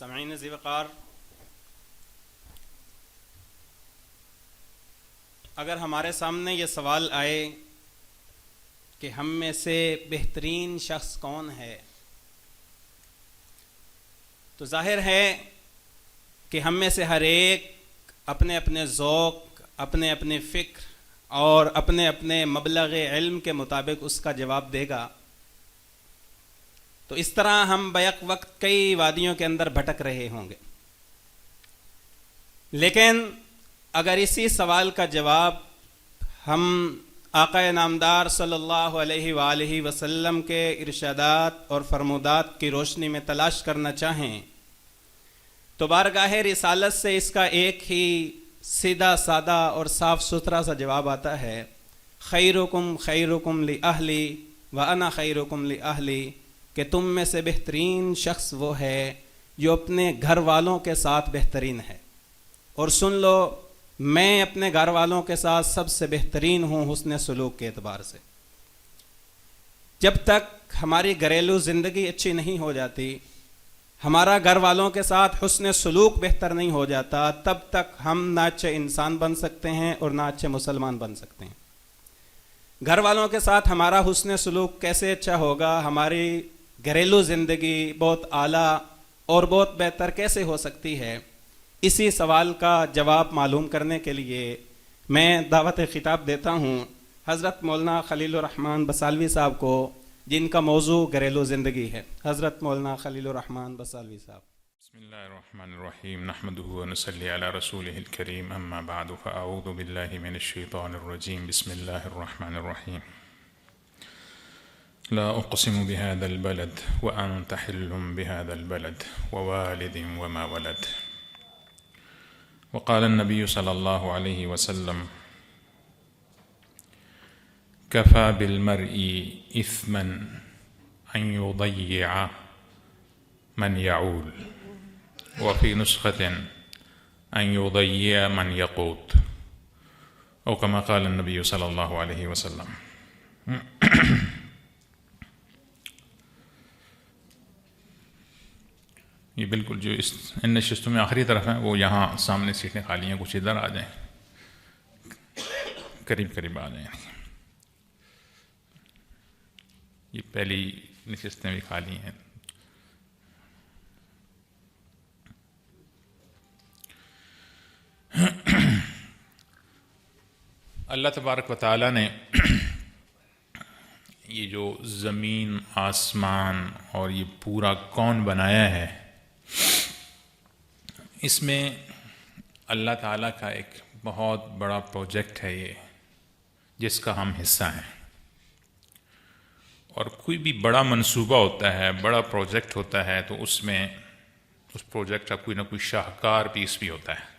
سامعین ذی وقار، اگر ہمارے سامنے یہ سوال آئے کہ ہم میں سے بہترین شخص کون ہے، تو ظاہر ہے کہ ہم میں سے ہر ایک اپنے اپنے ذوق، اپنے اپنے فکر اور اپنے اپنے مبلغ علم کے مطابق اس کا جواب دے گا۔ تو اس طرح ہم بیک وقت کئی وادیوں کے اندر بھٹک رہے ہوں گے، لیکن اگر اسی سوال کا جواب ہم آقا نامدار صلی اللہ علیہ وآلہ وسلم کے ارشادات اور فرمودات کی روشنی میں تلاش کرنا چاہیں تو بارگاہ رسالت سے اس کا ایک ہی سیدھا سادہ اور صاف ستھرا سا جواب آتا ہے، خیرکم خیرکم لأہلی وأنا خیرکم لأہلی، کہ تم میں سے بہترین شخص وہ ہے جو اپنے گھر والوں کے ساتھ بہترین ہے، اور سن لو میں اپنے گھر والوں کے ساتھ سب سے بہترین ہوں حسن سلوک کے اعتبار سے۔ جب تک ہماری گھریلو زندگی اچھی نہیں ہو جاتی، ہمارا گھر والوں کے ساتھ حسن سلوک بہتر نہیں ہو جاتا، تب تک ہم نہ اچھے انسان بن سکتے ہیں اور نہ اچھے مسلمان بن سکتے ہیں۔ گھر والوں کے ساتھ ہمارا حسن سلوک کیسے اچھا ہوگا، ہماری گھریلو زندگی بہت اعلیٰ اور بہت بہتر کیسے ہو سکتی ہے؟ اسی سوال کا جواب معلوم کرنے کے لیے میں دعوت خطاب دیتا ہوں حضرت مولانا خلیل الرحمن بسالوی صاحب کو، جن کا موضوع گھریلو زندگی ہے۔ حضرت مولانا خلیل الرحمن بسالوی صاحب۔ بسم اللہ الرحمن الرحیم، نحمده ونصلی علی رسولہ الکریم، اما بعد فاعوذ باللہ من الشیطان الرجیم، بسم اللہ الرحمن الرحیم۔ لا اقسم بهذا البلد وانت حل بهذا البلد ووالد وما ولد، وقال النبي صلى الله عليه وسلم كفى بالمرء إثما أن يضيع من يعول، وفي نسخة أن يضيع من يقود، أو كما قال النبي صلى الله عليه وسلم۔ یہ بالکل جو ان نشستوں میں آخری طرف ہیں وہ یہاں سامنے سیٹیں خالی ہیں، کچھ ادھر آ جائیں، قریب قریب آ جائیں۔ یہ پہلی نشستیں بھی خالی ہیں۔ اللہ تبارک و تعالیٰ نے یہ جو زمین، آسمان اور یہ پورا کون بنایا ہے، اس میں اللہ تعالیٰ کا ایک بہت بڑا پروجیکٹ ہے یہ، جس کا ہم حصہ ہیں۔ اور کوئی بھی بڑا منصوبہ ہوتا ہے، بڑا پروجیکٹ ہوتا ہے، تو اس میں اس پروجیکٹ کا کوئی نہ کوئی شاہکار پیس بھی ہوتا ہے۔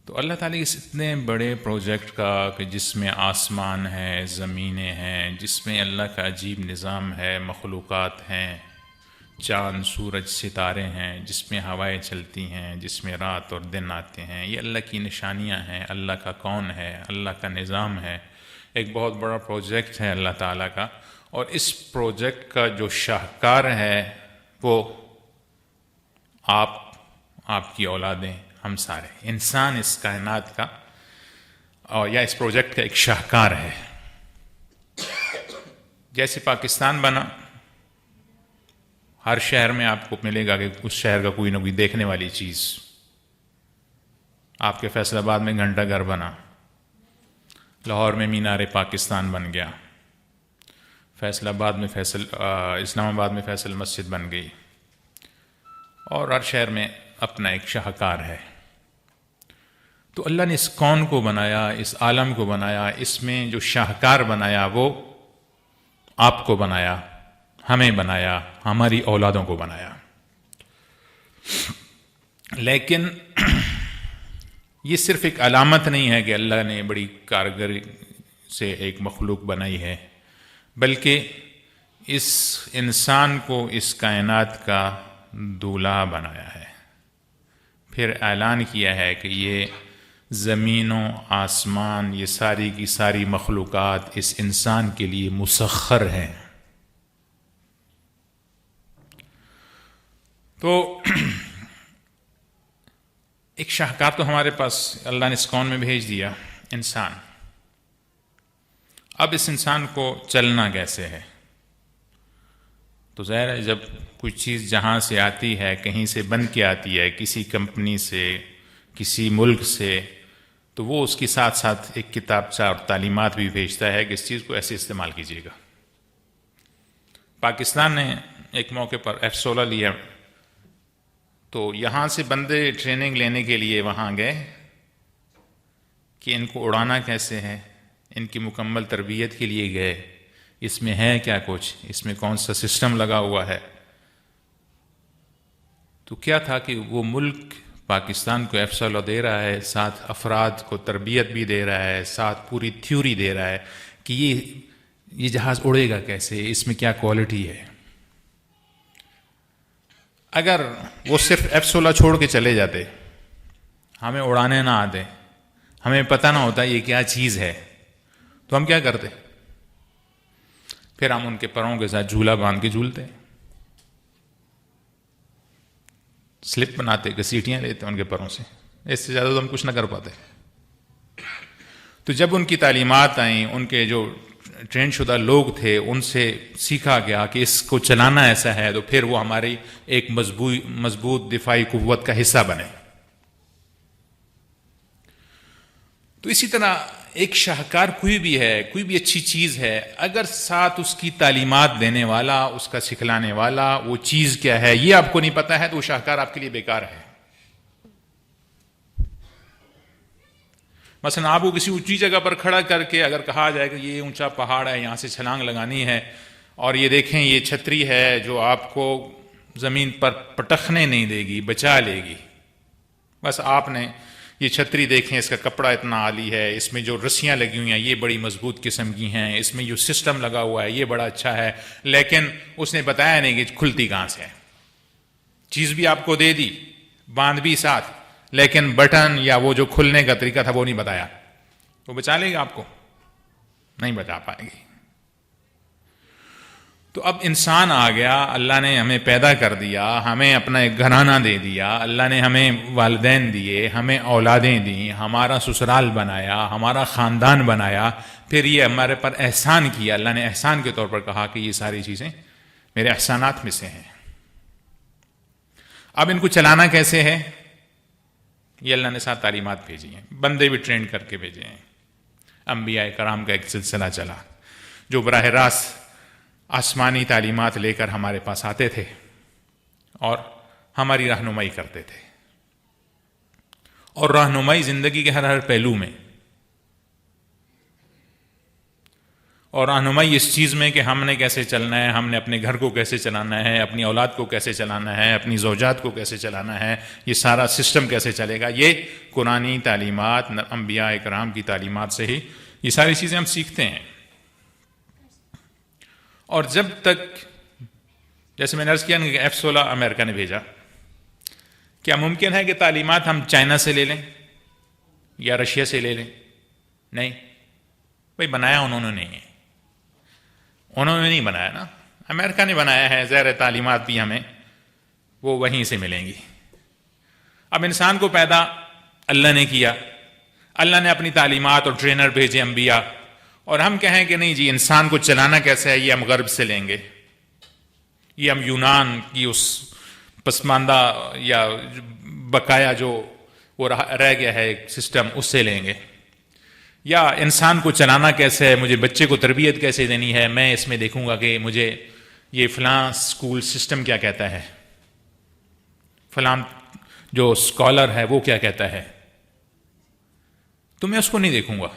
تو اللہ تعالیٰ اس اتنے بڑے پروجیکٹ کا کہ جس میں آسمان ہے، زمینیں ہیں، جس میں اللہ کا عجیب نظام ہے، مخلوقات ہیں، چاند، سورج، ستارے ہیں، جس میں ہوائیں چلتی ہیں، جس میں رات اور دن آتے ہیں، یہ اللہ کی نشانیاں ہیں، اللہ کا کون ہے، اللہ کا نظام ہے، ایک بہت بڑا پروجیکٹ ہے اللہ تعالیٰ کا۔ اور اس پروجیکٹ کا جو شاہکار ہے وہ آپ کی اولادیں، ہم سارے انسان، اس کائنات کا اور یا اس پروجیکٹ کا ایک شاہکار ہے۔ جیسے پاکستان بنا، ہر شہر میں آپ کو ملے گا کہ اس شہر کا کوئی نہ کوئی دیکھنے والی چیز۔ آپ کے فیصل آباد میں گھنٹہ گھر بنا، لاہور میں مینار پاکستان بن گیا، فیصل آباد میں اسلام آباد میں فیصل مسجد بن گئی، اور ہر شہر میں اپنا ایک شاہکار ہے۔ تو اللہ نے اس کون کو بنایا، اس عالم کو بنایا، اس میں جو شاہکار بنایا وہ آپ کو بنایا، ہمیں بنایا، ہماری اولادوں کو بنایا۔ لیکن یہ صرف ایک علامت نہیں ہے کہ اللہ نے بڑی کارگر سے ایک مخلوق بنائی ہے، بلکہ اس انسان کو اس کائنات کا دولہا بنایا ہے۔ پھر اعلان کیا ہے کہ یہ زمین و آسمان، یہ ساری کی ساری مخلوقات اس انسان کے لیے مسخر ہیں۔ تو ایک شاہکار تو ہمارے پاس اللہ نے اس کون میں بھیج دیا، انسان. اب اس انسان کو چلنا کیسے ہے؟ تو ظاہر ہے جب کوئی چیز جہاں سے آتی ہے، کہیں سے بن کے آتی ہے، کسی کمپنی سے، کسی ملک سے، تو وہ اس کے ساتھ ساتھ ایک کتابچہ اور تعلیمات بھی بھیجتا ہے کہ اس چیز کو ایسے استعمال کیجیے گا. پاکستان نے ایک موقع پر F-16 لیا، تو یہاں سے بندے ٹریننگ لینے کے لیے وہاں گئے کہ ان کو اڑانا کیسے ہے، ان کی مکمل تربیت کے لیے گئے، اس میں ہے کیا کچھ، اس میں کون سا سسٹم لگا ہوا ہے. تو کیا تھا کہ وہ ملک پاکستان کو F-16 دے رہا ہے، ساتھ افراد کو تربیت بھی دے رہا ہے، ساتھ پوری تھیوری دے رہا ہے کہ یہ جہاز اڑے گا کیسے، اس میں کیا کوالٹی ہے. اگر وہ صرف F-16 چھوڑ کے چلے جاتے، ہمیں اڑانے نہ آتے، ہمیں پتہ نہ ہوتا یہ کیا چیز ہے، تو ہم کیا کرتے؟ پھر ہم ان کے پروں کے ساتھ جھولا باندھ کے جھولتے، سلپ بناتے، گھسیٹیاں لیتے ان کے پروں سے. اس سے زیادہ تو ہم کچھ نہ کر پاتے. تو جب ان کی تعلیمات آئیں، ان کے جو ٹرین شدہ لوگ تھے ان سے سیکھا گیا کہ اس کو چلانا ایسا ہے، تو پھر وہ ہماری ایک مضبوط دفاعی قوت کا حصہ بنے. تو اسی طرح ایک شاہکار کوئی بھی ہے، کوئی بھی اچھی چیز ہے، اگر ساتھ اس کی تعلیمات دینے والا، اس کا سکھلانے والا، وہ چیز کیا ہے یہ آپ کو نہیں پتا ہے، تو وہ شاہکار آپ کے لیے بیکار ہے. مثلا آپ کو کسی اونچی جگہ پر کھڑا کر کے اگر کہا جائے کہ یہ اونچا پہاڑ ہے، یہاں سے چھلانگ لگانی ہے، اور یہ دیکھیں یہ چھتری ہے جو آپ کو زمین پر پٹخنے نہیں دے گی، بچا لے گی، بس آپ نے یہ چھتری دیکھیں، اس کا کپڑا اتنا عالی ہے، اس میں جو رسیاں لگی ہوئی ہیں یہ بڑی مضبوط قسم کی ہیں، اس میں جو سسٹم لگا ہوا ہے یہ بڑا اچھا ہے، لیکن اس نے بتایا نہیں کہ کھلتی کہاں سے ہے. چیز بھی آپ کو دے دی، باندھ بھی ساتھ، لیکن بٹن یا وہ جو کھلنے کا طریقہ تھا وہ نہیں بتایا. وہ بچا لے گا آپ کو؟ نہیں بچا پائے گی. تو اب انسان آ گیا، اللہ نے ہمیں پیدا کر دیا، ہمیں اپنا ایک گھرانہ دے دیا، اللہ نے ہمیں والدین دیے، ہمیں اولادیں دیں، ہمارا سسرال بنایا، ہمارا خاندان بنایا، پھر یہ ہمارے پر احسان کیا. اللہ نے احسان کے طور پر کہا کہ یہ ساری چیزیں میرے احسانات میں سے ہیں. اب ان کو چلانا کیسے ہے؟ یہ اللہ نے ساتھ تعلیمات بھیجی ہیں، بندے بھی ٹرین کر کے بھیجے ہیں. انبیاء کرام کا ایک سلسلہ چلا جو براہ راست آسمانی تعلیمات لے کر ہمارے پاس آتے تھے اور ہماری رہنمائی کرتے تھے. اور رہنمائی زندگی کے ہر پہلو میں، اور رہنمائی اس چیز میں کہ ہم نے کیسے چلنا ہے، ہم نے اپنے گھر کو کیسے چلانا ہے، اپنی اولاد کو کیسے چلانا ہے، اپنی زوجات کو کیسے چلانا ہے، یہ سارا سسٹم کیسے چلے گا، یہ قرآنی تعلیمات، انبیاء کرام کی تعلیمات سے ہی یہ ساری چیزیں ہم سیکھتے ہیں. اور جب تک، جیسے میں نے عرض کیا کہ F-16 امریکہ نے بھیجا، کیا ممکن ہے کہ تعلیمات ہم چائنا سے لے لیں یا رشیا سے لے لیں؟ نہیں بھائی، بنایا انہوں نے نہیں ہے، انہوں نے نہیں بنایا نا، امریکہ نے بنایا ہے. زیر تعلیمات بھی ہمیں وہ وہیں سے ملیں گی. اب انسان کو پیدا اللہ نے کیا، اللہ نے اپنی تعلیمات اور ٹرینر بھیجے انبیاء، اور ہم کہیں کہ نہیں جی انسان کو چلانا کیسے ہے یہ ہم غرب سے لیں گے، یہ ہم یونان کی اس پسماندہ یا بقایا جو وہ رہ گیا ہے ایک سسٹم، اس سے لیں گے. یا انسان کو چلانا کیسے ہے، مجھے بچے کو تربیت کیسے دینی ہے، میں اس میں دیکھوں گا کہ مجھے یہ فلاں سکول سسٹم کیا کہتا ہے، فلاں جو اسکالر ہے وہ کیا کہتا ہے، تو میں اس کو نہیں دیکھوں گا،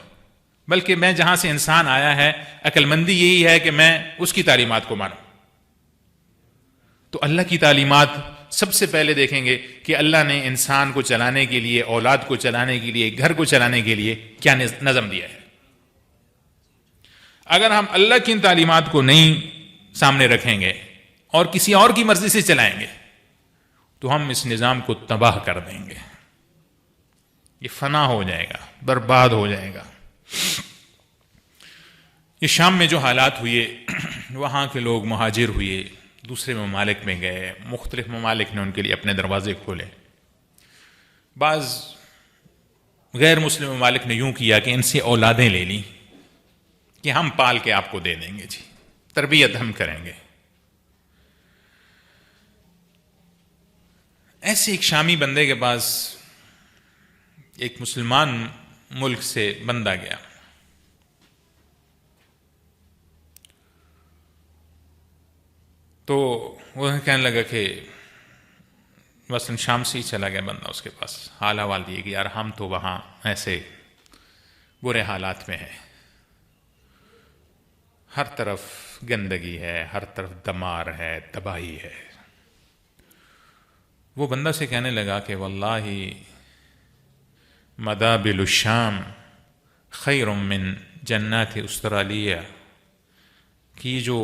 بلکہ میں جہاں سے انسان آیا ہے عقل مندی یہی ہے کہ میں اس کی تعلیمات کو مانوں. تو اللہ کی تعلیمات سب سے پہلے دیکھیں گے کہ اللہ نے انسان کو چلانے کے لیے، اولاد کو چلانے کے لیے، گھر کو چلانے کے لیے کیا نظم دیا ہے. اگر ہم اللہ کی ان تعلیمات کو نہیں سامنے رکھیں گے اور کسی اور کی مرضی سے چلائیں گے تو ہم اس نظام کو تباہ کر دیں گے، یہ فنا ہو جائے گا، برباد ہو جائے گا. یہ شام میں جو حالات ہوئے، وہاں کے لوگ مہاجر ہوئے، دوسرے ممالک میں گئے، مختلف ممالک نے ان کے لیے اپنے دروازے کھولے. بعض غیر مسلم ممالک نے یوں کیا کہ ان سے اولادیں لے لیں کہ ہم پال کے آپ کو دے دیں گے، جی تربیت ہم کریں گے. ایسے ایک شامی بندے کے پاس ایک مسلمان ملک سے بندہ گیا. تو وہ کہنے لگا کہ مثلاً شام سے ہی چلا گیا بندہ اس کے پاس، حال احوال دیے کہ یار ہم تو وہاں ایسے برے حالات میں ہیں، ہر طرف گندگی ہے، ہر طرف دمار ہے، تباہی ہے. وہ بندہ سے کہنے لگا کہ واللہ مدابل الشام خیر من جنات استرالیہ، کہ یہ جو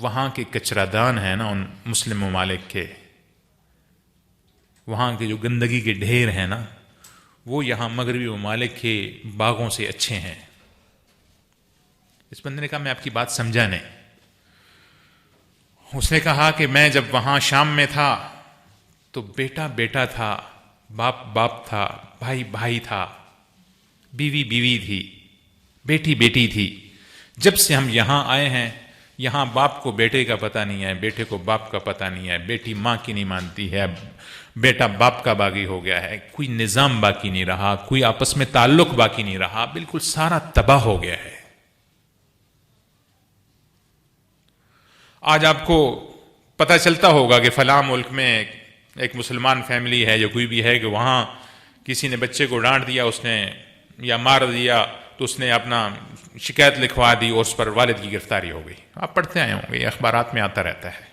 وہاں کے کچرا دان ہیں نا ان مسلم ممالک کے، وہاں کے جو گندگی کے ڈھیر ہیں نا، وہ یہاں مغربی ممالک کے باغوں سے اچھے ہیں. اس بندے نے کہا میں آپ کی بات سمجھا نہیں. اس نے کہا کہ میں جب وہاں شام میں تھا تو بیٹا بیٹا تھا، باپ باپ تھا، بھائی بھائی تھا، بیوی بیوی تھی، بیٹی بیٹی تھی. جب سے ہم یہاں آئے ہیں، یہاں باپ کو بیٹے کا پتہ نہیں ہے، بیٹے کو باپ کا پتہ نہیں ہے، بیٹی ماں کی نہیں مانتی ہے، بیٹا باپ کا باغی ہو گیا ہے، کوئی نظام باقی نہیں رہا، کوئی آپس میں تعلق باقی نہیں رہا، بالکل سارا تباہ ہو گیا ہے. آج آپ کو پتہ چلتا ہوگا کہ فلاں ملک میں ایک مسلمان فیملی ہے یا کوئی بھی ہے کہ وہاں کسی نے بچے کو ڈانٹ دیا، اس نے یا مار دیا، تو اس نے اپنا شکایت لکھوا دی اور اس پر والد کی گرفتاری ہو گئی. آپ پڑھتے آئے ہوں گے، یہ اخبارات میں آتا رہتا ہے،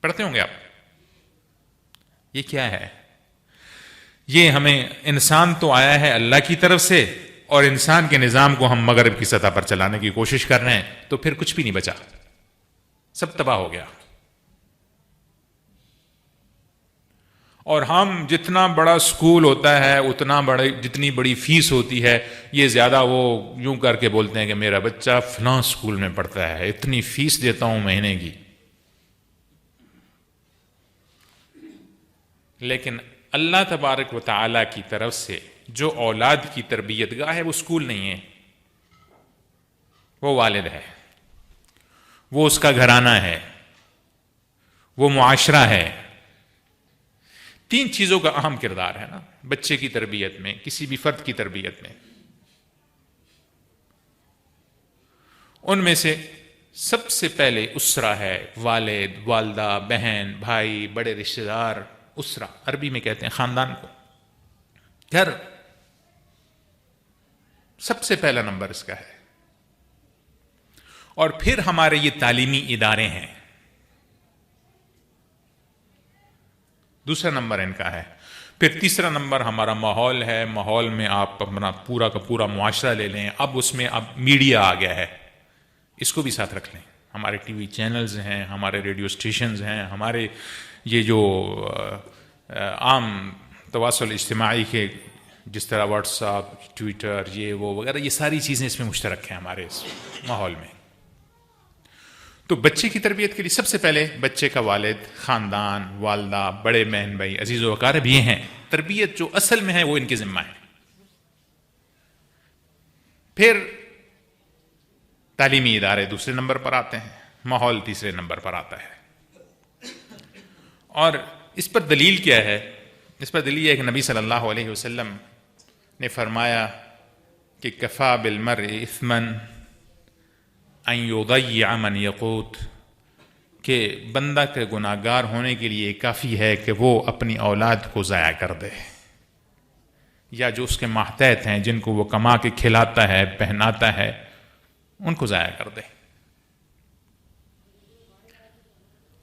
پڑھتے ہوں گے آپ. یہ کیا ہے؟ یہ ہمیں انسان تو آیا ہے اللہ کی طرف سے، اور انسان کے نظام کو ہم مغرب کی سطح پر چلانے کی کوشش کر رہے ہیں، تو پھر کچھ بھی نہیں بچا، سب تباہ ہو گیا. اور ہم جتنا بڑا سکول ہوتا ہے، اتنا جتنی بڑی فیس ہوتی ہے، یہ زیادہ وہ یوں کر کے بولتے ہیں کہ میرا بچہ فلاں سکول میں پڑھتا ہے، اتنی فیس دیتا ہوں مہینے کی. لیکن اللہ تبارک و تعالی کی طرف سے جو اولاد کی تربیت گاہ ہے، وہ سکول نہیں ہے، وہ والد ہے، وہ اس کا گھرانہ ہے، وہ معاشرہ ہے. 3 چیزوں کا اہم کردار ہے نا بچے کی تربیت میں، کسی بھی فرد کی تربیت میں. ان میں سے سب سے پہلے اسرہ ہے، والد، والدہ، بہن، بھائی، بڑے رشتہ دار. اسرہ عربی میں کہتے ہیں خاندان کو، گھر سب سے پہلا نمبر اس کا ہے. اور پھر ہمارے یہ تعلیمی ادارے ہیں، دوسرا نمبر ان کا ہے. پھر تیسرا نمبر ہمارا ماحول ہے. ماحول میں آپ اپنا پورا کا پورا معاشرہ لے لیں. اب اس میں میڈیا آ گیا ہے، اس کو بھی ساتھ رکھ لیں. ہمارے ٹی وی چینلز ہیں، ہمارے ریڈیو اسٹیشنز ہیں، ہمارے یہ جو عام تواصل اجتماعی کے جس طرح واٹس ایپ، ٹویٹر، یہ وہ وغیرہ، یہ ساری چیزیں اس میں مشترک ہیں ہمارے اس ماحول میں. تو بچے کی تربیت کے لیے سب سے پہلے بچے کا والد، خاندان، والدہ، بڑے بہن بھائی، عزیز و اقارب یہ ہیں. تربیت جو اصل میں ہے وہ ان کے ذمہ ہے. پھر تعلیمی ادارے دوسرے نمبر پر آتے ہیں، ماحول تیسرے نمبر پر آتا ہے. اور اس پر دلیل کیا ہے؟ اس پر دلیل ہے کہ نبی صلی اللہ علیہ وسلم نے فرمایا کہ کفا بالمرء اثما ان یضیع من یقوت، کہ بندہ کے گناہگار ہونے کے لیے کافی ہے کہ وہ اپنی اولاد کو ضائع کر دے، یا جو اس کے ماتحت ہیں، جن کو وہ کما کے کھلاتا ہے، پہناتا ہے، ان کو ضائع کر دے.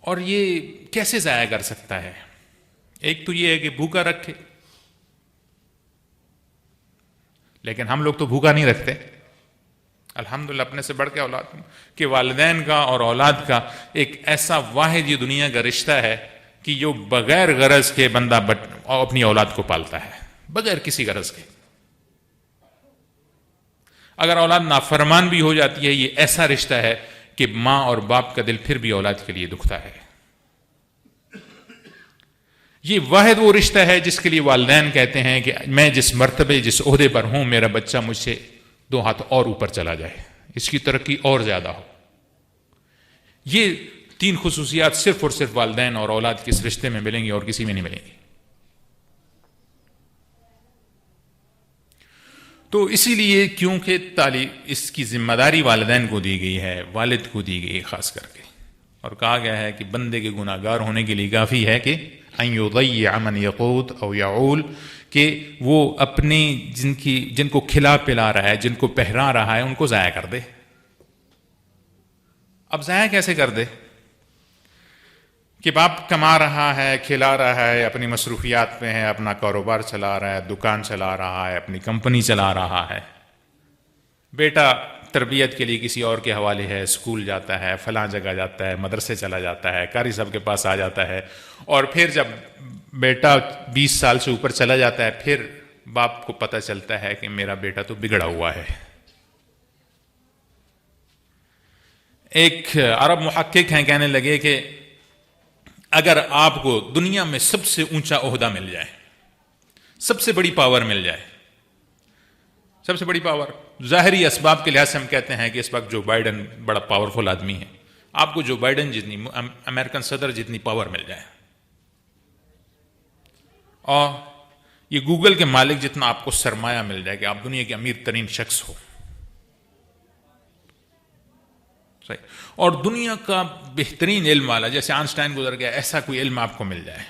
اور یہ کیسے ضائع کر سکتا ہے؟ ایک تو یہ ہے کہ بھوکا رکھے، لیکن ہم لوگ تو بھوکا نہیں رکھتے الحمدللہ. اپنے سے بڑھ کے اولاد کہ والدین کا اور اولاد کا ایک ایسا واحد یہ دنیا کا رشتہ ہے کہ جو بغیر غرض کے بندہ اپنی اولاد کو پالتا ہے، بغیر کسی غرض کے. اگر اولاد نافرمان بھی ہو جاتی ہے، یہ ایسا رشتہ ہے کہ ماں اور باپ کا دل پھر بھی اولاد کے لیے دکھتا ہے. یہ واحد وہ رشتہ ہے جس کے لیے والدین کہتے ہیں کہ میں جس مرتبے جس عہدے پر ہوں میرا بچہ مجھ سے 2 ہاتھ اور اوپر چلا جائے, اس کی ترقی اور زیادہ ہو. یہ 3 خصوصیات صرف اور صرف والدین اور اولاد کے اس رشتے میں ملیں گی اور کسی میں نہیں ملیں گی. تو اسی لیے کیونکہ اس کی ذمہ داری والدین کو دی گئی ہے, والد کو دی گئی خاص کر کے, اور کہا گیا ہے کہ بندے کے گناہ گار ہونے کے لیے کافی ہے کہ ان یضیع من یقوت او یعول, کہ وہ اپنی جن کو کھلا پلا رہا ہے, جن کو پہرا رہا ہے, ان کو ضائع کر دے. اب ضائع کیسے کر دے کہ باپ کما رہا ہے, کھلا رہا ہے, اپنی مصروفیات پہ ہے, اپنا کاروبار چلا رہا ہے, دکان چلا رہا ہے, اپنی کمپنی چلا رہا ہے, بیٹا تربیت کے لیے کسی اور کے حوالے ہے, اسکول جاتا ہے, فلاں جگہ جاتا ہے, مدرسے چلا جاتا ہے, قاری صاحب کے پاس آ جاتا ہے, اور پھر جب بیٹا 20 سال سے اوپر چلا جاتا ہے پھر باپ کو پتہ چلتا ہے کہ میرا بیٹا تو بگڑا ہوا ہے. ایک عرب محقق ہیں, کہنے لگے کہ اگر آپ کو دنیا میں سب سے اونچا عہدہ مل جائے, سب سے بڑی پاور مل جائے, سب سے بڑی پاور, ظاہری اسباب کے لحاظ سے ہم کہتے ہیں کہ اس وقت جو بائیڈن بڑا پاورفل آدمی ہے, آپ کو جو بائیڈن جتنی, امریکن صدر جتنی پاور مل جائے, اور یہ گوگل کے مالک جتنا آپ کو سرمایہ مل جائے کہ آپ دنیا کے امیر ترین شخص ہو, صحیح, اور دنیا کا بہترین علم والا جیسے آئنسٹائن گزر گیا, ایسا کوئی علم آپ کو مل جائے,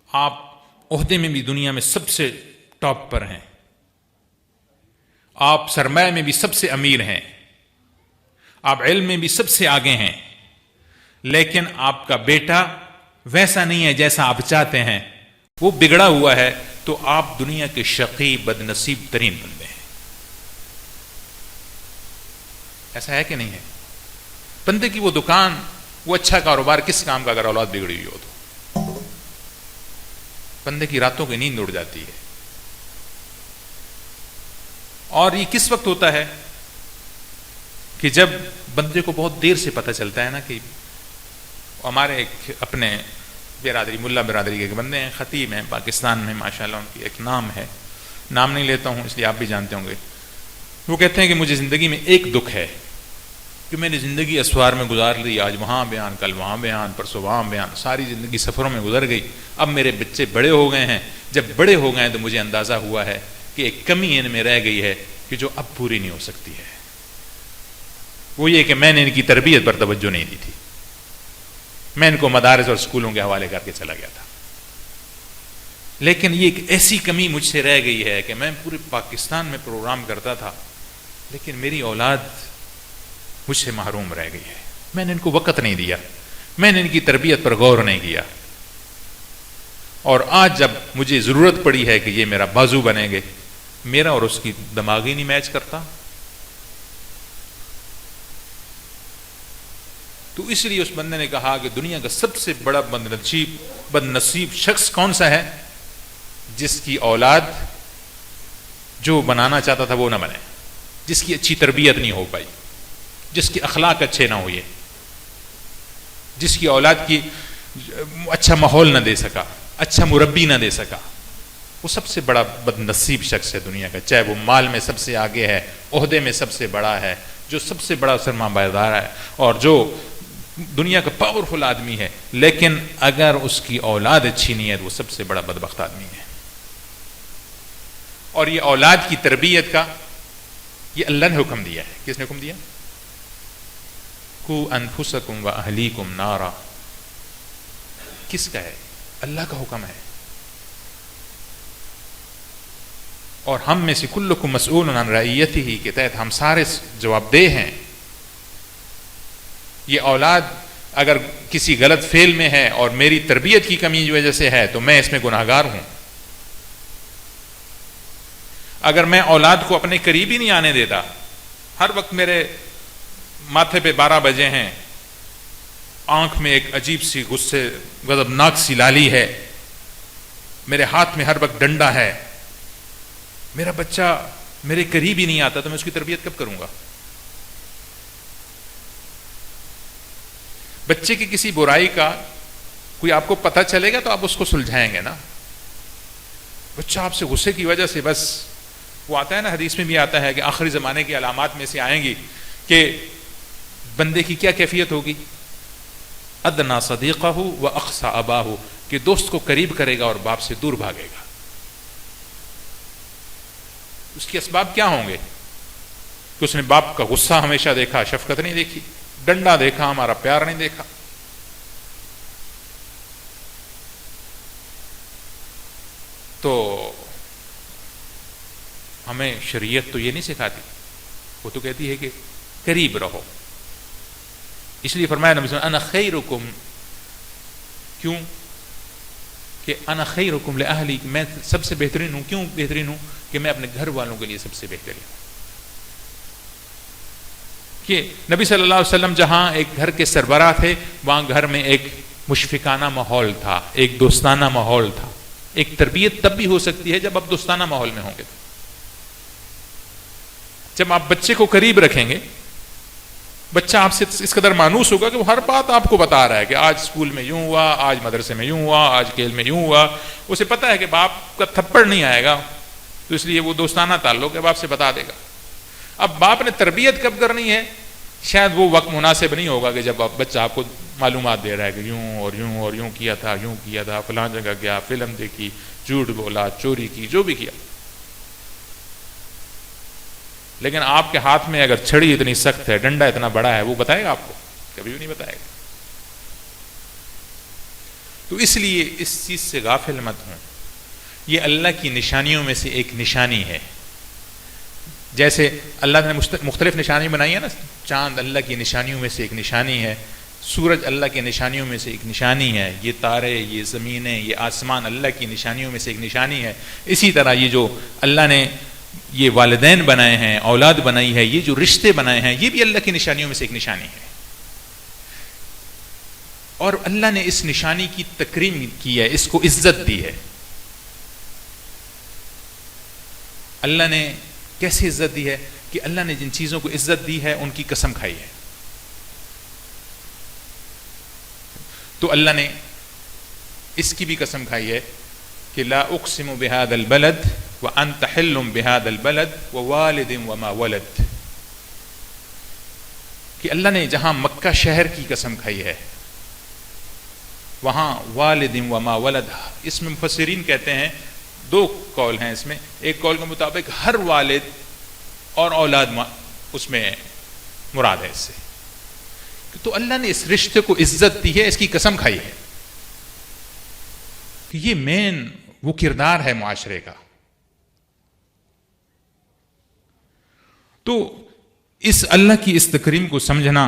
آپ عہدے میں بھی دنیا میں سب سے ٹاپ پر ہیں, آپ سرمایہ میں بھی سب سے امیر ہیں, آپ علم میں بھی سب سے آگے ہیں, لیکن آپ کا بیٹا ویسا نہیں ہے جیسا آپ چاہتے ہیں, وہ بگڑا ہوا ہے, تو آپ دنیا کے شقی بد نصیب ترین بندے ہیں. ایسا ہے کہ نہیں ہے؟ بندے کی وہ دکان, وہ اچھا کاروبار کس کام کا اگر اولاد بگڑی ہوئی ہو تو بندے کی راتوں کی نیند اڑ جاتی ہے. اور یہ کس وقت ہوتا ہے کہ جب بندے کو بہت دیر سے پتہ چلتا ہے نا کہ ہمارے ایک اپنے برادری, ملا برادری کے بندے ہیں, خطیب ہیں پاکستان میں ماشاءاللہ, ان کی ایک نام ہے, نام نہیں لیتا ہوں اس لیے آپ بھی جانتے ہوں گے. وہ کہتے ہیں کہ مجھے زندگی میں ایک دکھ ہے کہ میں نے زندگی اسوار میں گزار لی, آج وہاں بیان, کل وہاں بیان, پرسوں وہاں بیان, ساری زندگی سفروں میں گزر گئی. اب میرے بچے بڑے ہو گئے ہیں, جب بڑے ہو گئے ہیں تو مجھے اندازہ ہوا ہے کہ ایک کمی ان میں رہ گئی ہے کہ جو اب پوری نہیں ہو سکتی ہے. وہ یہ کہ میں نے ان کی تربیت پر توجہ نہیں دی تھی, میں ان کو مدارس اور اسکولوں کے حوالے کر کے چلا گیا تھا. لیکن یہ ایک ایسی کمی مجھ سے رہ گئی ہے کہ میں پورے پاکستان میں پروگرام کرتا تھا, لیکن میری اولاد مجھ سے محروم رہ گئی ہے. میں نے ان کو وقت نہیں دیا, میں نے ان کی تربیت پر غور نہیں کیا, اور آج جب مجھے ضرورت پڑی ہے کہ یہ میرا بازو بنیں گے, میرا اور اس کی دماغ ہی نہیں میچ کرتا. تو اس لیے اس بندے نے کہا کہ دنیا کا سب سے بڑا بد نصیب شخص کون سا ہے, جس کی اولاد جو بنانا چاہتا تھا وہ نہ بنے, جس کی اچھی تربیت نہیں ہو پائی, جس کے اخلاق اچھے نہ ہوئے, جس کی اولاد کی اچھا ماحول نہ دے سکا, اچھا مربی نہ دے سکا. وہ سب سے بڑا بد نصیب شخص ہے دنیا کا, چاہے وہ مال میں سب سے آگے ہے, عہدے میں سب سے بڑا ہے, جو سب سے بڑا سرمایہ دار ہے, اور جو دنیا کا پاورفل آدمی ہے, لیکن اگر اس کی اولاد اچھی نہیں ہے تو وہ سب سے بڑا بدبخت آدمی ہے. اور یہ اولاد کی تربیت کا یہ اللہ نے حکم دیا ہے. کس نے حکم دیا؟ قو انفسکم و اہلیکم نارا. کس کا ہے؟ اللہ کا حکم ہے. اور ہم میں سے کلکم مسئول عن رعیتہ کے تحت ہم سارے جواب دہ ہیں. یہ اولاد اگر کسی غلط فعل میں ہے اور میری تربیت کی کمی کی وجہ سے ہے تو میں اس میں گناہ گار ہوں. اگر میں اولاد کو اپنے قریب ہی نہیں آنے دیتا, ہر وقت میرے ماتھے پہ 12 بجے ہیں, آنکھ میں ایک عجیب سی غصے غضبناک سی لالی ہے, میرے ہاتھ میں ہر وقت ڈنڈا ہے, میرا بچہ میرے قریب ہی نہیں آتا, تو میں اس کی تربیت کب کروں گا؟ بچے کی کسی برائی کا کوئی آپ کو پتہ چلے گا تو آپ اس کو سلجھائیں گے نا. بچہ آپ سے غصے کی وجہ سے بس وہ آتا ہے نا، حدیث میں بھی آتا ہے کہ آخری زمانے کی علامات میں سے آئیں گی کہ بندے کی کیا کیفیت ہوگی، ادنا صدیقہ و اقصی اباہ، کہ دوست کو قریب کرے گا اور باپ سے دور بھاگے گا. اس کے اسباب کیا ہوں گے کہ اس نے باپ کا غصہ ہمیشہ دیکھا، شفقت نہیں دیکھی، ڈنڈا دیکھا، ہمارا پیار نہیں دیکھا. تو ہمیں شریعت تو یہ نہیں سکھاتی، وہ تو کہتی ہے کہ قریب رہو. اس لیے فرمایا نبی صلی اللہ علیہ وسلم انا خیرکم، کیوں کہ انا خیرکم لاہلی، میں سب سے بہترین ہوں. کیوں بہترین ہوں؟ کہ میں اپنے گھر والوں کے لیے سب سے بہترین ہوں. کہ نبی صلی اللہ علیہ وسلم جہاں ایک گھر کے سربراہ تھے، وہاں گھر میں ایک مشفقانہ ماحول تھا، ایک دوستانہ ماحول تھا. ایک تربیت تب بھی ہو سکتی ہے جب آپ دوستانہ ماحول میں ہوں گے. جب آپ بچے کو قریب رکھیں گے، بچہ آپ سے اس قدر مانوس ہوگا کہ وہ ہر بات آپ کو بتا رہا ہے کہ آج اسکول میں یوں ہوا، آج مدرسے میں یوں ہوا، آج کھیل میں یوں ہوا. اسے پتہ ہے کہ باپ کا تھپڑ نہیں آئے گا، تو اس لیے وہ دوستانہ تعلق ہے، باپ سے بتا دے گا. اب باپ نے تربیت کب کرنی ہے؟ شاید وہ وقت مناسب نہیں ہوگا کہ جب بچہ آپ کو معلومات دے رہا ہے کہ یوں اور یوں اور یوں کیا تھا، یوں کیا تھا، فلاں جگہ گیا، فلم دیکھی، جھوٹ بولا، چوری کی، جو بھی کیا. لیکن آپ کے ہاتھ میں اگر چھڑی اتنی سخت ہے، ڈنڈا اتنا بڑا ہے، وہ بتائے گا آپ کو؟ کبھی بھی نہیں بتائے گا. تو اس لیے اس چیز سے غافل مت ہوں. یہ اللہ کی نشانیوں میں سے ایک نشانی ہے. جیسے اللہ نے مختلف نشانی بنائی ہے نا، چاند اللہ کی نشانیوں میں سے ایک نشانی ہے، سورج اللہ کی نشانیوں میں سے ایک نشانی ہے، یہ تارے، یہ زمینیں، یہ آسمان اللہ کی نشانیوں میں سے ایک نشانی ہے. اسی طرح یہ جو اللہ نے یہ والدین بنائے ہیں، اولاد بنائی ہے، یہ جو رشتے بنائے ہیں، یہ بھی اللہ کی نشانیوں میں سے ایک نشانی ہے. اور اللہ نے اس نشانی کی تکریم کی ہے، اس کو عزت دی ہے. اللہ نے کیسے عزت دی ہے؟ کہ اللہ نے جن چیزوں کو عزت دی ہے ان کی قسم کھائی ہے. تو اللہ نے اس کی بھی قسم کھائی ہے کہ لا اقسم بهذا البلد وانت حل بهذا البلد ووالد وما ولد، کہ اللہ نے جہاں مکہ شہر کی قسم کھائی ہے، وہاں والد وما ولد. اس میں مفسرین کہتے ہیں، دو قول ہیں اس میں. ایک قول کے مطابق ہر والد اور اولاد اس میں مراد ہے اس سے. تو اللہ نے اس رشتے کو عزت دی ہے، اس کی قسم کھائی ہے کہ یہ مین وہ کردار ہے معاشرے کا. تو اس اللہ کی اس تکریم کو سمجھنا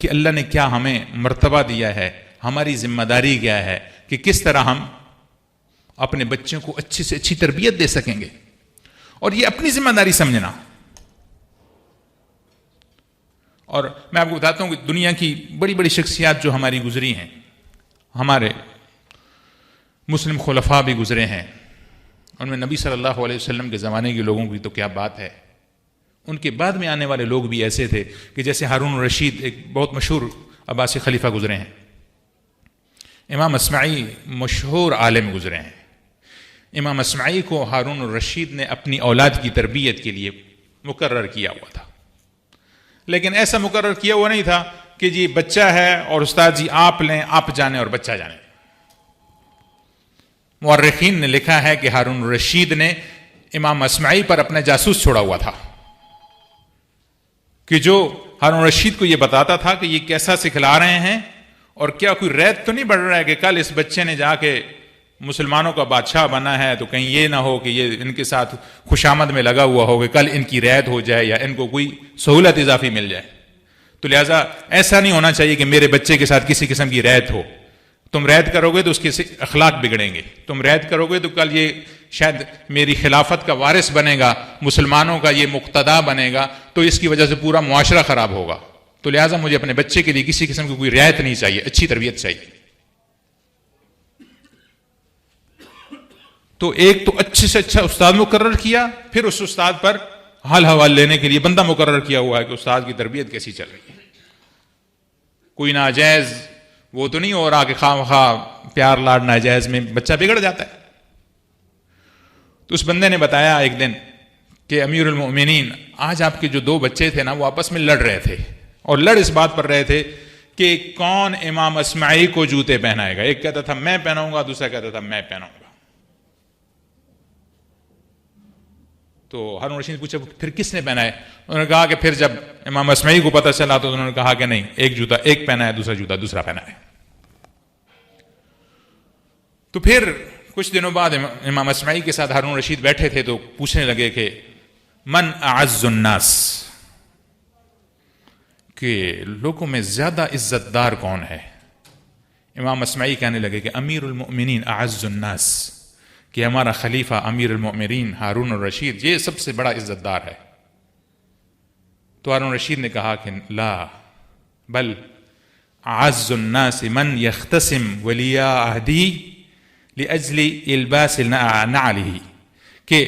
کہ اللہ نے کیا ہمیں مرتبہ دیا ہے، ہماری ذمہ داری کیا ہے، کہ کس طرح ہم اپنے بچوں کو اچھی سے اچھی تربیت دے سکیں گے، اور یہ اپنی ذمہ داری سمجھنا. اور میں آپ کو بتاتا ہوں کہ دنیا کی بڑی بڑی شخصیات جو ہماری گزری ہیں، ہمارے مسلم خلفاء بھی گزرے ہیں، ان میں نبی صلی اللہ علیہ وسلم کے زمانے کے لوگوں کی تو کیا بات ہے. ان کے بعد میں آنے والے لوگ بھی ایسے تھے کہ جیسے ہارون الرشید ایک بہت مشہور عباسی خلیفہ گزرے ہیں، امام اصمعی مشہور عالم گزرے ہیں. امام اصمعی کو ہارون الرشید نے اپنی اولاد کی تربیت کے لیے مقرر کیا ہوا تھا، لیکن ایسا مقرر کیا ہوا نہیں تھا کہ جی بچہ ہے اور استاد جی آپ لیں، آپ جانیں اور بچہ جانے. مورخین نے لکھا ہے کہ ہارون الرشید نے امام اصمعی پر اپنا جاسوس چھوڑا ہوا تھا، کہ جو ہارون الرشید کو یہ بتاتا تھا کہ یہ کیسا سکھلا رہے ہیں، اور کیا کوئی ریت تو نہیں بڑھ رہا ہے کہ کل اس بچے نے جا کے مسلمانوں کا بادشاہ بنا ہے تو کہیں یہ نہ ہو کہ یہ ان کے ساتھ خوشامد میں لگا ہوا ہو کہ کل ان کی ریت ہو جائے یا ان کو کوئی سہولت اضافی مل جائے. تو لہٰذا ایسا نہیں ہونا چاہیے کہ میرے بچے کے ساتھ کسی قسم کی ریت ہو. تم ریت کرو گے تو اس کے اخلاق بگڑیں گے، تم ریت کرو گے تو کل یہ شاید میری خلافت کا وارث بنے گا، مسلمانوں کا یہ مقتدا بنے گا، تو اس کی وجہ سے پورا معاشرہ خراب ہوگا. تو لہٰذا مجھے اپنے بچے کے لیے کسی قسم کی کوئی رعایت نہیں چاہیے، اچھی تربیت چاہیے. تو ایک تو اچھے سے اچھا استاد مقرر کیا، پھر اس استاد پر حال حوال لینے کے لیے بندہ مقرر کیا ہوا ہے کہ استاد کی تربیت کیسی چل رہی ہے. کوئی ناجائز وہ تو نہیں ہو رہا کہ خواہ مخواہ پیار لاڈ ناجائز میں بچہ بگڑ جاتا ہے. تو اس بندے نے بتایا ایک دن کہ امیر المؤمنین آج آپ کے جو 2 بچے تھے نا وہ آپس میں لڑ رہے تھے, اور لڑ اس بات پر رہے تھے کہ کون امام اصمعی کو جوتے پہنائے گا. ایک کہتا تھا میں پہناؤں گا, دوسرا کہتا تھا میں پہناؤں گا. تو ہارون رشید نے پوچھا پھر کس نے پہنا ہے؟ انہوں نے کہا کہ پھر جب امام اصمعی کو پتہ چلا تو انہوں نے کہا کہ نہیں, ایک جوتا ایک پہنا ہے, دوسرا جوتا دوسرا پہنا ہے. تو پھر کچھ دنوں بعد امام اصمعی کے ساتھ ہارون رشید بیٹھے تھے تو پوچھنے لگے کہ من اعز الناس, کہ لوگوں میں زیادہ عزت دار کون ہے؟ امام اصمعی کہنے لگے کہ امیر المؤمنین اعز الناس, کہ ہمارا خلیفہ امیر المؤمنین ہارون الرشید یہ سب سے بڑا عزت دار ہے. تو ہارون رشید نے کہا کہ لا بل اعز الناس من یختصم ولی عہدی لاجل الباس نعلہ, کہ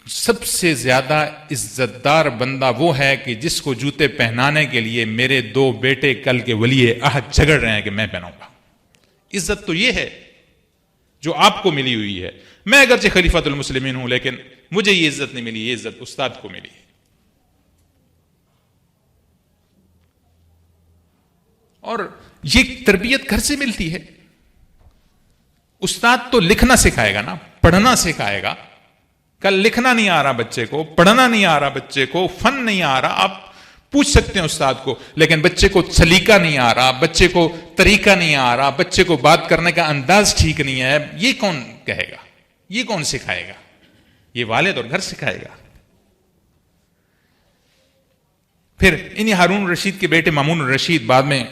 سب سے زیادہ عزت دار بندہ وہ ہے کہ جس کو جوتے پہنانے کے لیے میرے 2 بیٹے کل کے ولی عہد جھگڑ رہے ہیں کہ میں پہناؤں گا. عزت تو یہ ہے جو آپ کو ملی ہوئی ہے. میں اگرچہ خلیفۃ المسلمین ہوں لیکن مجھے یہ عزت نہیں ملی, یہ عزت استاد کو ملی. اور یہ تربیت گھر سے ملتی ہے. استاد تو لکھنا سکھائے گا نا, پڑھنا سکھائے گا. کل لکھنا نہیں آ رہا بچے کو, پڑھنا نہیں آ رہا بچے کو, فن نہیں آ رہا, آپ پوچھ سکتے ہیں استاد کو, لیکن بچے کو سلیقہ نہیں آ رہا, بچے کو طریقہ نہیں آ رہا, بچے کو بات کرنے کا انداز ٹھیک نہیں ہے, یہ کون کہے گا؟ یہ کون سکھائے گا؟ یہ والد اور گھر سکھائے گا. پھر انہی ہارون رشید کے بیٹے مامون الرشید بعد میں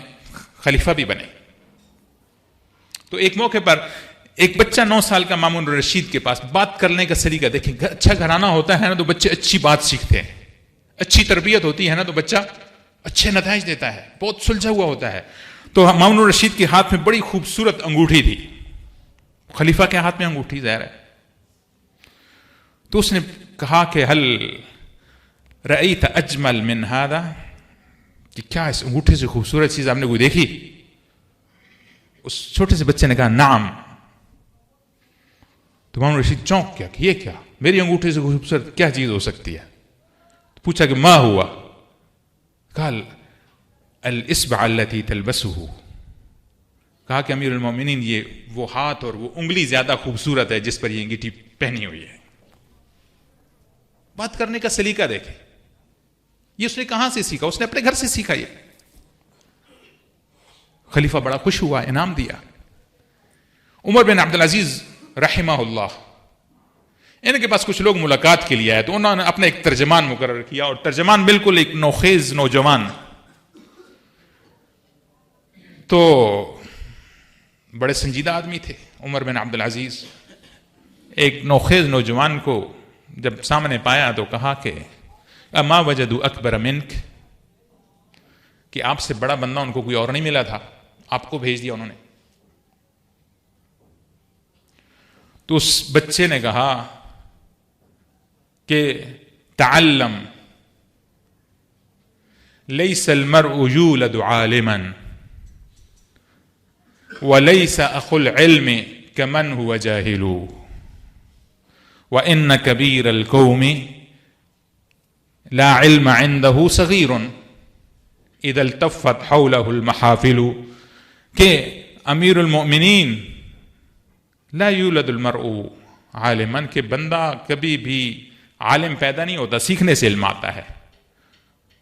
خلیفہ بھی بنے. تو ایک موقع پر ایک بچہ 9 سال کا مامون الرشید کے پاس, بات کرنے کا سلیقہ دیکھیں, اچھا گھرانہ ہوتا ہے نا تو بچے اچھی بات سیکھتے ہیں, اچھی تربیت ہوتی ہے نا تو بچہ اچھے نتائج دیتا ہے, بہت سلجھا ہوا ہوتا ہے. تو مامون الرشید کے ہاتھ میں بڑی خوبصورت انگوٹھی تھی. خلیفہ کے ہاتھ میں انگوٹھی ظاہر ہے. تو اس نے کہا کہ حل رأیت اجمل من ھذا, کہ کیا اس انگوٹھے سے خوبصورت چیز آپ نے کوئی دیکھی؟ اس چھوٹے سے بچے نے کہا نعم. تو مامون رشید چونک کیا کہ یہ کیا, میری انگوٹھے سے خوبصورت کیا چیز ہو سکتی ہے؟ پوچھا کہ ما ہوا؟ قال الاصبع التي تلبسه, کہا کہ امیر المومنین یہ وہ ہاتھ اور وہ انگلی زیادہ خوبصورت ہے جس پر یہ انگیٹھی پہنی ہوئی ہے. بات کرنے کا سلیقہ دیکھیں, یہ اس نے کہاں سے سیکھا؟ اس نے اپنے گھر سے سیکھا. یہ خلیفہ بڑا خوش ہوا, انعام دیا. عمر بن عبدالعزیز رحمہ اللہ, ان کے پاس کچھ لوگ ملاقات کے لیے آئے تو انہوں نے اپنا ایک ترجمان مقرر کیا, اور ترجمان بالکل ایک نوخیز نوجوان. تو بڑے سنجیدہ آدمی تھے عمر بن عبدالعزیز. ایک نوخیز نوجوان کو جب سامنے پایا تو کہا کہ اما وجدوا اکبر منک, کہ آپ سے بڑا بندہ ان کو کوئی اور نہیں ملا تھا, آپ کو بھیج دیا انہوں نے. تو اس بچے نے کہا کہ تعلم لیس المرء یولد عالما ولیس اخو العلم کمن هو جاہل وان کبیر القوم لا علم عنده صغیر اذا التفت حوله المحافل, کہ امیر المؤمنین لا یولد المرء عالما, کہ بندہ کبھی بھی عالم پیدا نہیں ہوتا, سیکھنے سے علم آتا ہے.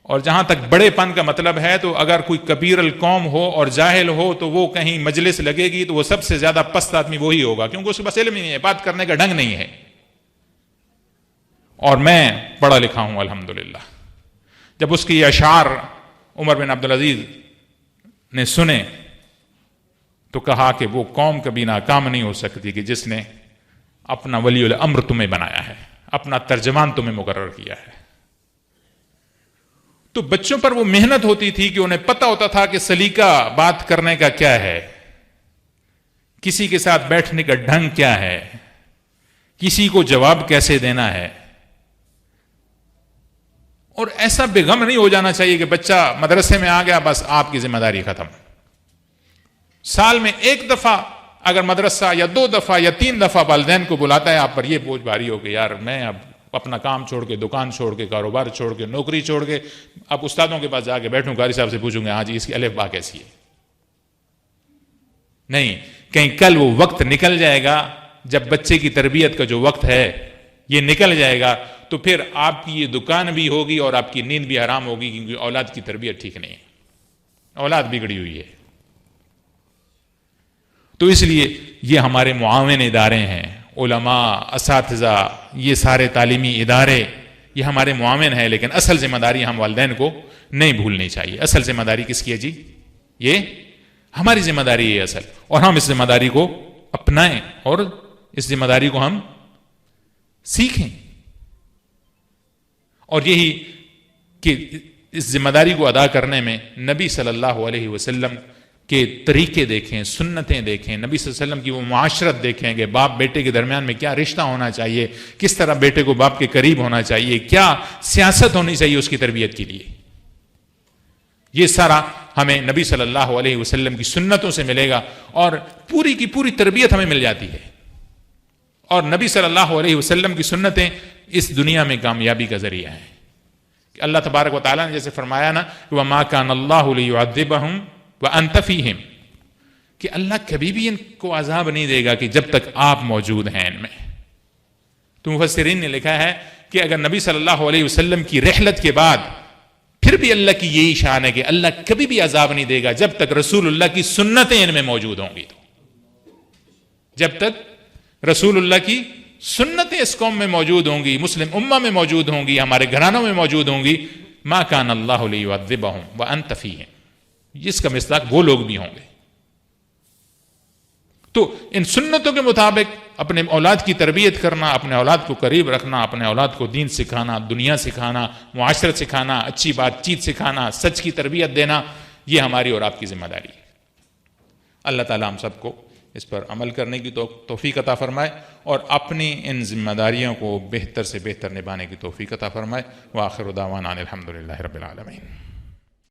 اور جہاں تک بڑے پن کا مطلب ہے تو اگر کوئی کبیر القوم ہو اور جاہل ہو تو وہ کہیں مجلس لگے گی تو وہ سب سے زیادہ پست آدمی وہی ہوگا, کیونکہ اس کے پاس علم ہی نہیں ہے, بات کرنے کا ڈھنگ نہیں ہے. اور میں پڑھا لکھا ہوں الحمدللہ. جب اس کی یہ اشعار عمر بن عبدالعزیز نے سنے تو کہا کہ وہ قوم کبھی ناکام نہیں ہو سکتی کہ جس نے اپنا ولی الامر تمہیں بنایا ہے, اپنا ترجمان تمہیں مقرر کیا ہے. تو بچوں پر وہ محنت ہوتی تھی کہ انہیں پتہ ہوتا تھا کہ سلیقہ بات کرنے کا کیا ہے, کسی کے ساتھ بیٹھنے کا ڈھنگ کیا ہے, کسی کو جواب کیسے دینا ہے. اور ایسا بے غم نہیں ہو جانا چاہیے کہ بچہ مدرسے میں آ گیا بس آپ کی ذمہ داری ختم. سال میں ایک دفعہ اگر مدرسہ یا 2 دفعہ یا 3 دفعہ والدین کو بلاتا ہے، آپ پر یہ بوجھ بھاری ہو کہ یار میں اب اپنا کام چھوڑ کے، دکان چھوڑ کے، کاروبار چھوڑ کے، نوکری چھوڑ کے اب استادوں کے پاس جا کے بیٹھوں، قاری صاحب سے پوچھوں گا ہاں جی اس کی الف با کیسی ہے؟ نہیں، کہیں کل وہ وقت نکل جائے گا جب بچے کی تربیت کا جو وقت ہے یہ نکل جائے گا، تو پھر آپ کی یہ دکان بھی ہوگی اور آپ کی نیند بھی حرام ہوگی، کیونکہ اولاد کی تربیت ٹھیک نہیں ہے، اولاد بگڑی ہوئی ہے۔ تو اس لیے یہ ہمارے معاون ادارے ہیں، علماء، اساتذہ، یہ سارے تعلیمی ادارے یہ ہمارے معاون ہیں، لیکن اصل ذمہ داری ہم والدین کو نہیں بھولنی چاہیے۔ اصل ذمہ داری کس کی ہے جی؟ یہ ہماری ذمہ داری ہے اصل، اور ہم اس ذمہ داری کو اپنائیں اور اس ذمہ داری کو ہم سیکھیں، اور یہی کہ اس ذمہ داری کو ادا کرنے میں نبی صلی اللہ علیہ وسلم کے طریقے دیکھیں، سنتیں دیکھیں، نبی صلی اللہ علیہ وسلم کی وہ معاشرت دیکھیں کہ باپ بیٹے کے درمیان میں کیا رشتہ ہونا چاہیے، کس طرح بیٹے کو باپ کے قریب ہونا چاہیے، کیا سیاست ہونی چاہیے اس کی تربیت کے لیے۔ یہ سارا ہمیں نبی صلی اللہ علیہ وسلم کی سنتوں سے ملے گا، اور پوری کی پوری تربیت ہمیں مل جاتی ہے، اور نبی صلی اللہ علیہ وسلم کی سنتیں اس دنیا میں کامیابی کا ذریعہ ہیں۔ کہ اللہ تبارک و تعالیٰ نے جیسے فرمایا نا کہ وَمَا كَانَ اللَّهُ لِيُعَذِّبَهُمْ وَأَنْتَ فِيهِمْ، کہ اللہ کبھی بھی ان کو عذاب نہیں دے گا کہ جب تک آپ موجود ہیں ان میں۔ تو مفسرین نے لکھا ہے کہ اگر نبی صلی اللہ علیہ وسلم کی رحلت کے بعد پھر بھی اللہ کی یہی شان ہے کہ اللہ کبھی بھی عذاب نہیں دے گا جب تک رسول اللہ کی سنتیں ان میں موجود ہوں گی، تو جب تک رسول اللہ کی سنتیں اس قوم میں موجود ہوں گی، مسلم امہ میں موجود ہوں گی، ہمارے گھرانوں میں موجود ہوں گی، ما کان اللہ لیعذبہم وانت فیہم، جس کا مصداق وہ لوگ بھی ہوں گے۔ تو ان سنتوں کے مطابق اپنے اولاد کی تربیت کرنا، اپنے اولاد کو قریب رکھنا، اپنے اولاد کو دین سکھانا، دنیا سکھانا، معاشرت سکھانا، اچھی بات چیت سکھانا، سچ کی تربیت دینا، یہ ہماری اور آپ کی ذمہ داری ہے۔ اللہ تعالیٰ ہم سب کو اس پر عمل کرنے کی توفیق عطا فرمائے، اور اپنی ان ذمہ داریوں کو بہتر سے بہتر نبھانے کی توفیق عطا فرمائے۔ وآخر دعوانا الحمدللہ رب العالمین۔